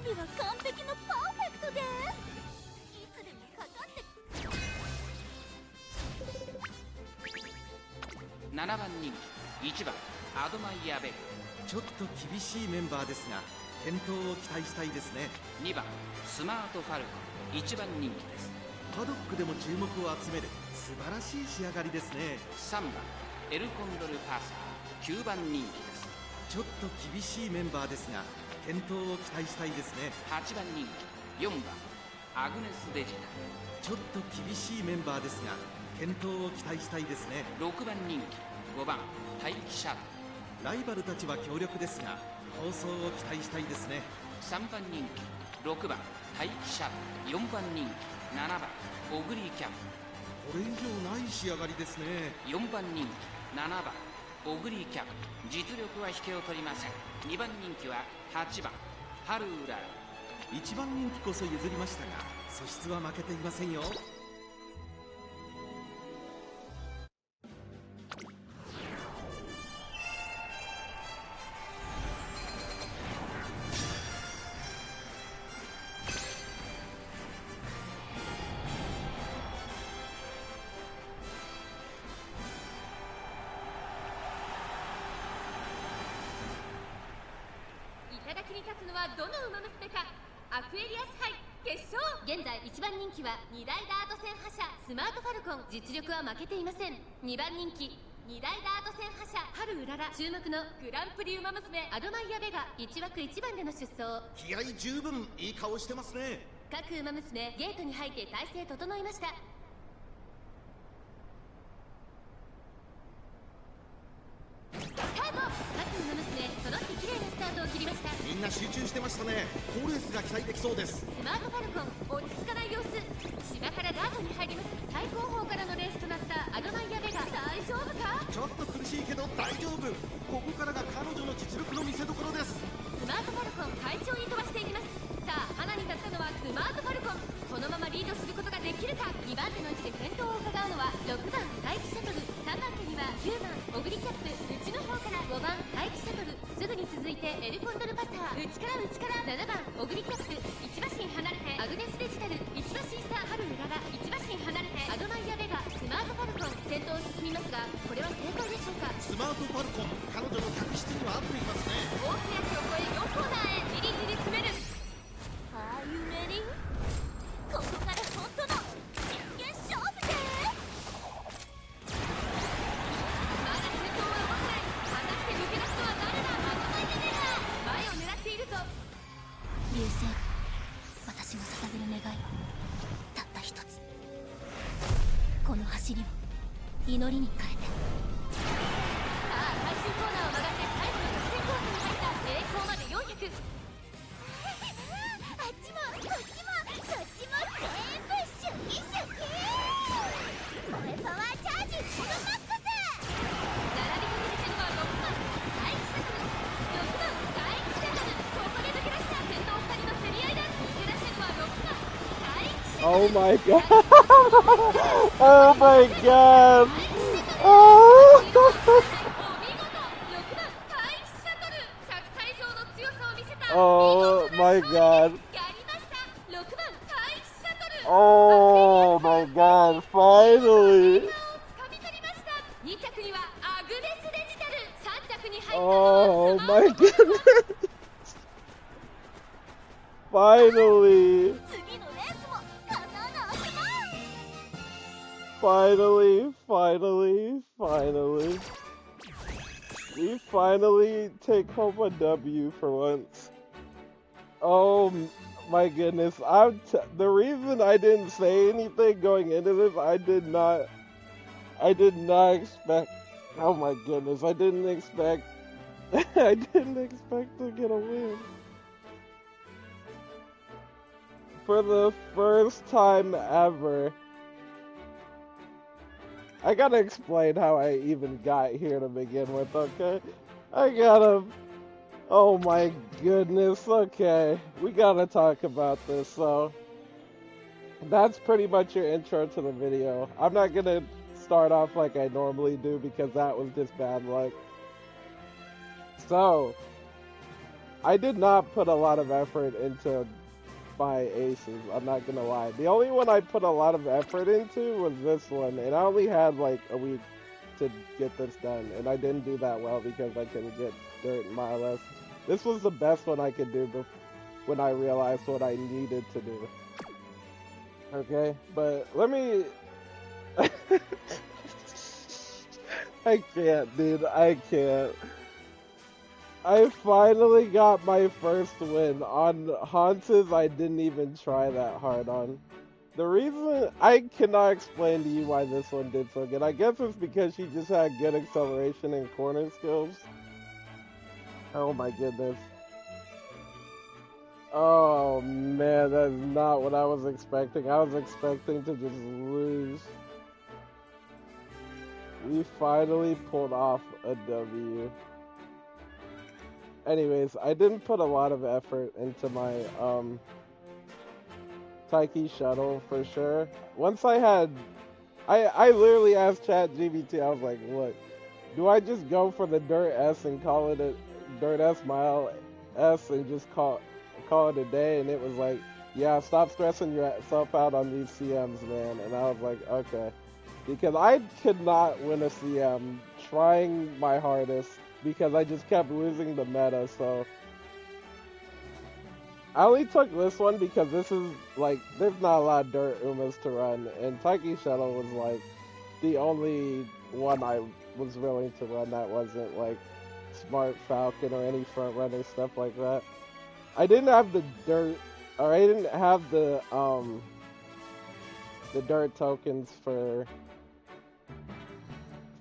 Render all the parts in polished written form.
備は完璧のパーフェクトです。いつでもかかって。7番人気1番アドマイヤベル。ちょっと厳しいメンバーですが健闘を期待したいですね。2番スマートファルコン1番人気です。パドックでも注目を集める素晴らしい仕上がりですね。3番エルコンドルパーサー9番人気です。ちょっと厳しいメンバーですが健闘を期待したいですね。8番人気4番アグネスデジタル。ちょっと厳しいメンバーですが健闘を期待したいですね。6番人気5番タイキシャトル。ライバルたちは強力ですが構想を期待したいですね。3番人気6番タイキシャトル。4番人気7番オグリーキャップ。これ以上ない仕上がりですね。4番人気7番オグリーキャップ。実力は引けを取りません。2番人気は8番ハルウララ。1番人気こそ譲りましたが素質は負けていませんよ。頂に立つのはどの馬娘か。アクエリアス杯決勝。現在1番人気は2大ダート戦覇者スマートファルコン。実力は負けていません。2番人気2大ダート戦覇者春うらら。注目のグランプリ馬娘アドマイヤベガ1枠1番での出走。気合十分いい顔してますね。各馬娘ゲートに入って体勢整いました。スタート。各馬娘揃って綺麗なスタートを切りました。みんな集中してましたね。好レースが期待できそうです。スマートファルコン落ち着かない様子。島からダートに入ります。最高峰からのレースとなったアドマイヤベガ大丈夫か。ちょっと苦しいけど大丈夫。ここからが彼女の実力の見せ所です。スマートファルコン快調に飛ばしていきます。さあ花に立ったのはスマートファルコン。このままリードすることができるか。2番手の位置で先頭を伺うのは6番タイキシャトル。3番手には9番オグリキャップ。内の方から5番タイキシャトル。すぐに続いてエルコンドルパスター。内から7番オグリキャップ。1馬身離れてアグネスデジタル。1馬身差春うらら。1馬身離れてアドマイヤベガスマートファルコン。先頭を進みますがこれは正解でしょうか。スマートファルコン彼女の客室には合っていますね。大手足を越え4コーナーへじりじり詰める。Are you ready? ここから本当の真剣勝負です。まだ先頭は動かない。果たして抜け出すのは誰だ。アドマイヤベガ前を狙っているぞ。流星、私が捧げる願いはたった一つ。この走りを祈りに変えて。さあ最終コーナーを曲がって最後の直線コースに入った。栄光まで400。あっちもこっちもそっちも全部シャキシャキ。これパワーチャージフルマックス。並びかけてきたのは6番タイキシャトル。6番タイキシャトル。ここで抜け出した。先頭2人の競り合いだ。抜け出したのは6番タイキシャトル。Oh my god! Oh my god! Oh! お見事。6番タイキシャトル。100歳以上の強さを見せた。 Oh my god! やりました。6番タイキシャトル。 Oh my god! Finally! つかみ取りました。2着にはアグネスデジタル。3着に入ったの Oh はスマ my ートファルコン。 goodness! Finally! 次のレースも飾らなあきま。Finally! Finally! Finally! We finally take home a W for once. Oh my goodness! The reason I didn't say anything going into this, I did not expect. Oh my goodness! I didn't expect. I didn't expect to get a win. For the first time ever. I gotta explain how I even got here to begin with, okay? Oh my goodness, okay. We gotta talk about this, so. That's pretty much your intro to the video. I'm not gonna start off like I normally do because that was just bad luck. So, I did not put a lot of effort into my aces, I'm not gonna lie. The only one I put a lot of effort into was this one, and I only had like a week to get this done, and I didn't do that well because I couldn't get dirt in Mile S. This was the best one I could do when I realized what I needed to do. Okay, but let me... I can't, dude, I can't. I finally got my first win on Haunted. I didn't even try that hard on. The reason I cannot explain to you why this one did so good. I guess it's because she just had good acceleration and corner skills. Oh my goodness. Oh man, that's not what I was expecting. I was expecting to just lose. We finally pulled off a W. Anyways, I didn't put a lot of effort into my Taiki Shuttle for sure. Once I literally asked ChatGPT, I was like, look, do I just go for the Dirt S and call it a Dirt S Mile S and just call it a day? And it was like, yeah, stop stressing yourself out on these CMs, man. And I was like, okay. Because I could not win a CM trying my hardest because I just kept losing the meta, so I only took this one because this is like, there's not a lot of dirt Umas to run, and Taiki Shuttle was like the only one I was willing to run that wasn't like Smart Falcon or any front runner stuff like that. I didn't have the dirt, or I didn't have the dirt tokens for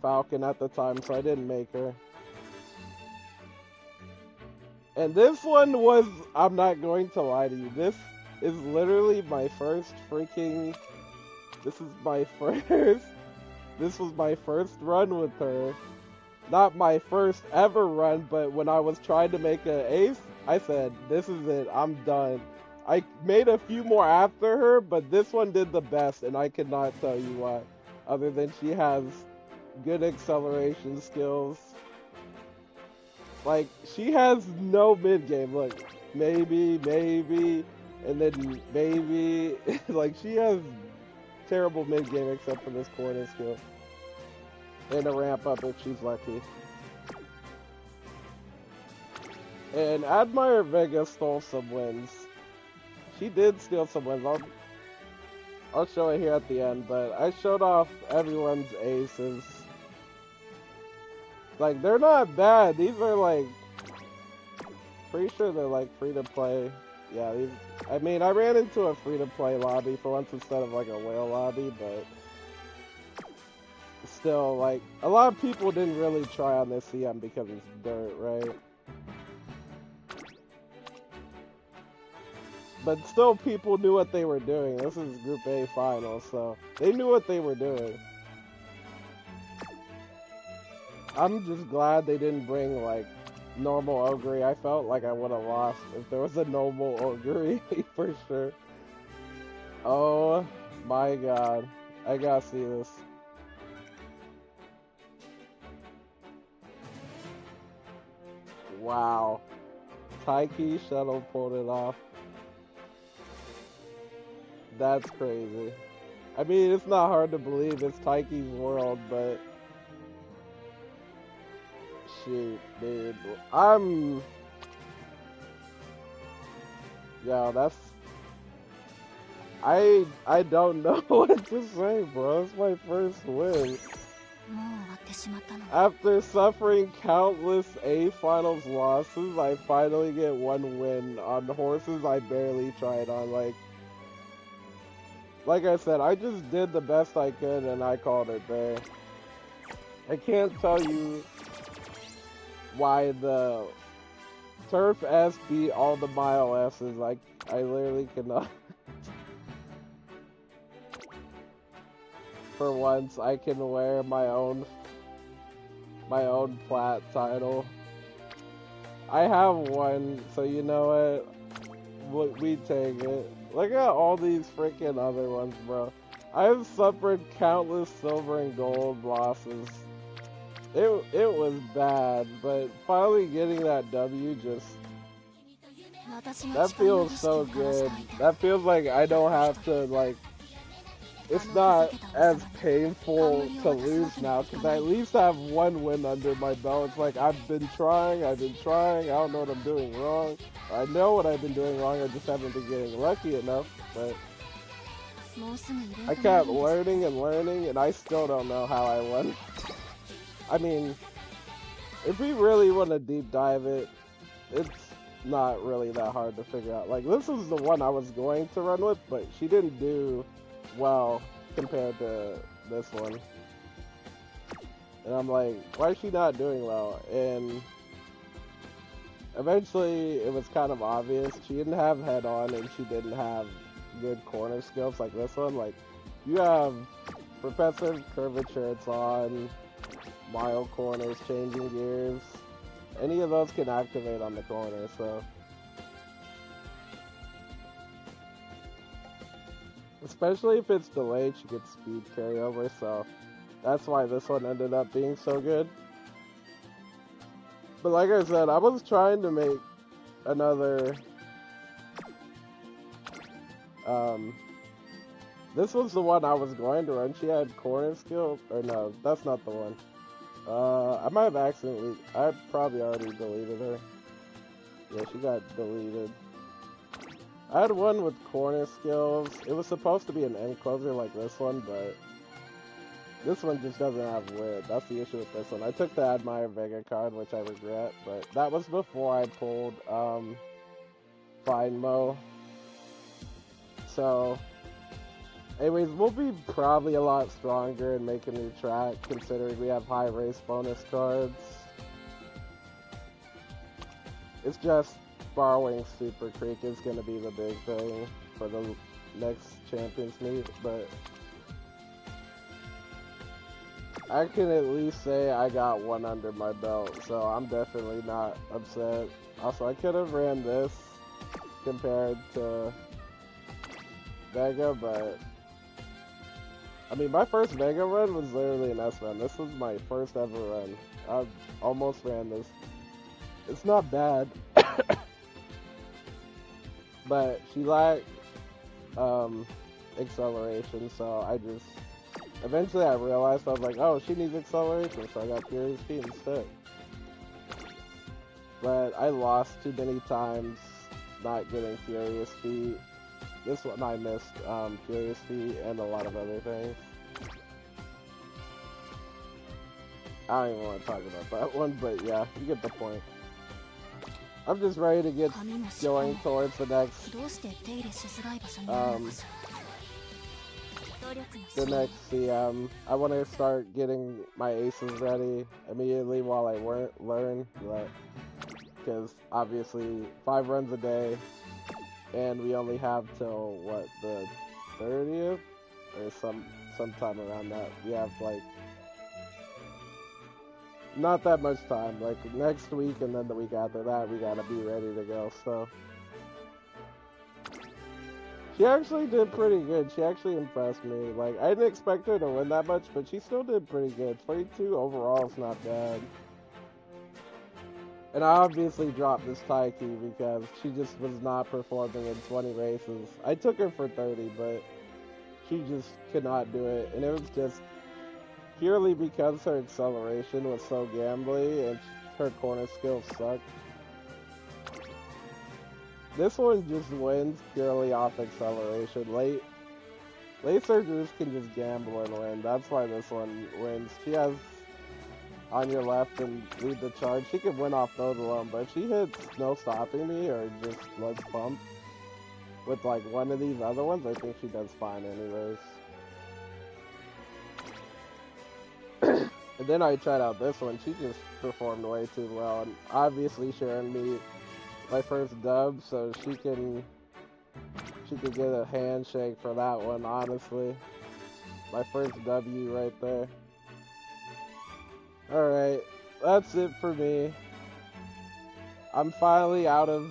Falcon at the time, so I didn't make her. And this one was, I'm not going to lie to you, this is literally my first freaking, this was my first run with her. Not my first ever run, but when I was trying to make an ace, I said, this is it, I'm done. I made a few more after her, but this one did the best, and I cannot tell you why. Other than she has good acceleration skills. Like, she has no mid-game. Look, maybe, and then maybe. Like, she has terrible mid-game except for this corner skill. And a ramp-up if she's lucky. And Admire Vega stole some wins. She did steal some wins. I'll show it here at the end, but I showed off everyone's aces. Like, they're not bad. These are like, pretty sure they're like free to play. Yeah, these, I mean, I ran into a free to play lobby for once instead of like a whale lobby, but still, like, a lot of people didn't really try on this CM because it's dirt, right? But still, people knew what they were doing. This is Group A final, so they knew what they were doing. I'm just glad they didn't bring, like, normal Ogre. I felt like I would have lost if there was a normal Ogre, for sure. Oh my god. I gotta see this. Wow. Taiki Shuttle pulled it off. That's crazy. I mean, it's not hard to believe it's Taiki's world, but shoot, dude. Yeah, that's... I don't know what to say, bro. It's my first win. After suffering countless A-Finals losses, I finally get one win on horses I barely tried on. Like I said, I just did the best I could and I called it there. I can't tell you why the Turf S beat all the Mile S's. I literally cannot. For once, I can wear my own plat title. I have one, so you know what? We take it. Look at all these freaking other ones, bro. I've suffered countless silver and gold losses. It was bad, but finally getting that W just That feels so good. That feels like I don't have to, like, it's not as painful to lose now, because I at least have one win under my belt. It's like, I've been trying, I don't know what I'm doing wrong. I know what I've been doing wrong, I just haven't been getting lucky enough, but I kept learning and learning, and I still don't know how I won. I mean, if we really want to deep dive it, it's not really that hard to figure out. Like, this is the one I was going to run with, but she didn't do well compared to this one. And I'm like, why is she not doing well? And eventually it was kind of obvious. She didn't have head on, and she didn't have good corner skills like this one. Like, you have Professor Curvature, it's on, mild corners, changing gears. Any of those can activate on the corner, so. Especially if it's delayed, she gets speed carryover, so that's why this one ended up being so good. But like I said, I was trying to make another, this was the one I was going to run. She had corner skill, or no, that's not the one. I might have accidentally, I probably already deleted her. Yeah, she got deleted. I had one with corner skills. It was supposed to be an end closer like this one, but this one just doesn't have width. That's the issue with this one. I took the Admire Vega card, which I regret, but that was before I pulled Find Mo. So, anyways, we'll be probably a lot stronger and make a new track, considering we have high race bonus cards. It's just borrowing Super Creek is going to be the big thing for the next Champions Meet, but I can at least say I got one under my belt, so I'm definitely not upset. Also, I could have ran this compared to Vega, but I mean, my first Vega run was literally an S run. This was my first ever run. I almost ran this. It's not bad. But she lacked acceleration, so eventually I realized, I was like, oh, she needs acceleration, so I got Furious Feet instead. But I lost too many times not getting Furious Feet. This one I missed Furious Feet and a lot of other things. I don't even want to talk about that one, but yeah, you get the point. I'm just ready to get going towards the next CM. I want to start getting my aces ready immediately while I learn, because obviously 5 runs a day, and we only have till what, the 30th or sometime around that. We have like not that much time, like next week and then the week after that we gotta be ready to go. So she actually did pretty good. She actually impressed me. Like, I didn't expect her to win that much, but she still did pretty good. 22 overall is not bad. And I obviously dropped this Taiki because she just was not performing in 20 races. I took her for 30, but she just could not do it, and it was just purely because her acceleration was so gambly and her corner skills sucked. This one just wins purely off acceleration. Late surgers can just gamble and win. That's why this one wins. She has on your left and lead the charge. She can win off those alone, but if she hits no stopping me or just let's pump with like one of these other ones, I think she does fine anyways. And then I tried out this one. She just performed way too well, and obviously she earned me my first dub, so she could get a handshake for that one, honestly. My first W right there. Alright, that's it for me. I'm finally out of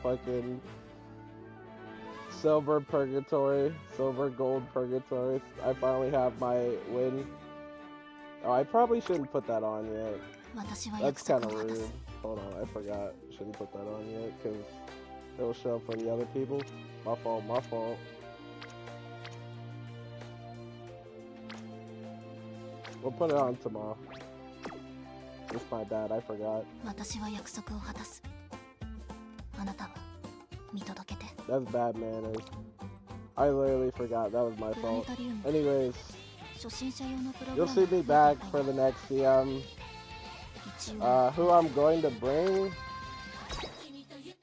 fucking silver gold purgatory. I finally have my win. Oh, I probably shouldn't put that on yet. That's kind of rude. hold on, I forgot. Shouldn't put that on yet, because it'll show up for the other people. My fault, my fault. We'll put it on tomorrow. It's my bad, I forgot. 私は約束を果たす。あなたは見届けて。 That's bad manners. I literally forgot, that was my fault. Anyways, 初心者用のプログ you'll ラ see ム me back for the next CM. 一応 Who I'm going to bring?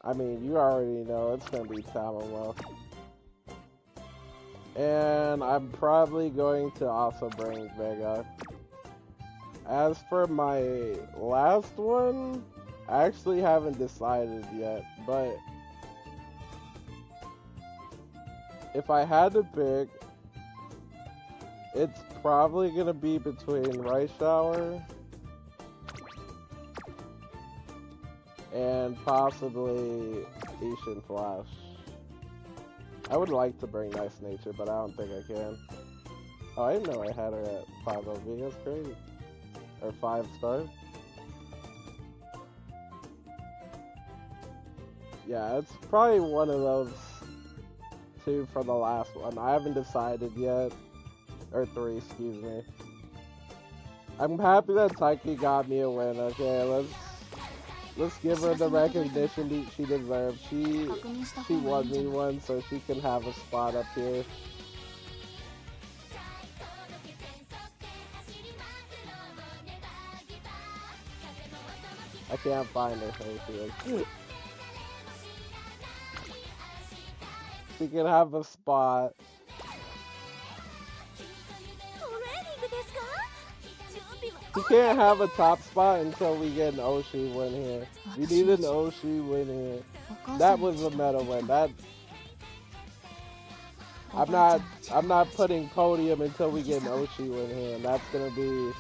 I mean, you already know it's gonna be Tamamo. And I'm probably going to also bring Vega. As for my last one, I actually haven't decided yet, but if I had to pick, it's probably gonna be between Rice Shower and possibly Ishin Flash. I would like to bring Nice Nature, but I don't think I can. Oh, I didn't know I had her at 5 OV, that's crazy. Or 5 star. Yeah, it's probably one of those two for the last one. I haven't decided yet. Or 3, excuse me. I'm happy that Taiki got me a win. Okay, let's give her the recognition she deserves. She won me one, so she can have a spot up here. I can't find her, so she is. She can have a spot. She can't have a top spot until we get an Oshi win here. We need an Oshi win here. That was a meta win. That I'm not putting podium until we get an Oshi win here, and that's gonna be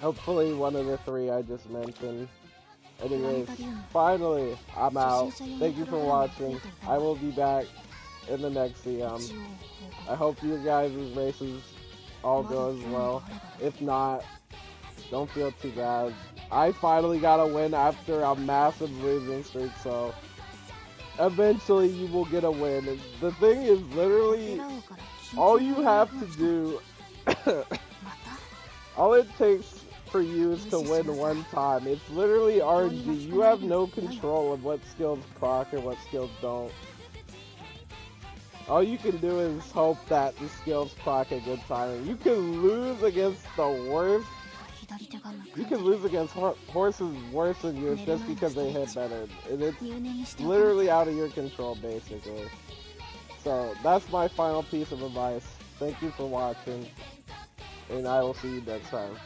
hopefully one of the 3 I just mentioned. Anyways, finally, I'm out. Thank you for watching. I will be back in the next CM. I hope you guys' races all go as well. If not, don't feel too bad. I finally got a win after a massive losing streak, so eventually you will get a win. And the thing is, literally, all you have to do, all it takes for you is to win one time. It's literally RNG. You have no control of what skills proc and what skills don't. All you can do is hope that the skills proc a good timing. You can lose against the worst. You can lose against horses worse than yours just because they hit better. And it's literally out of your control, basically. So, that's my final piece of advice. Thank you for watching. And I will see you next time.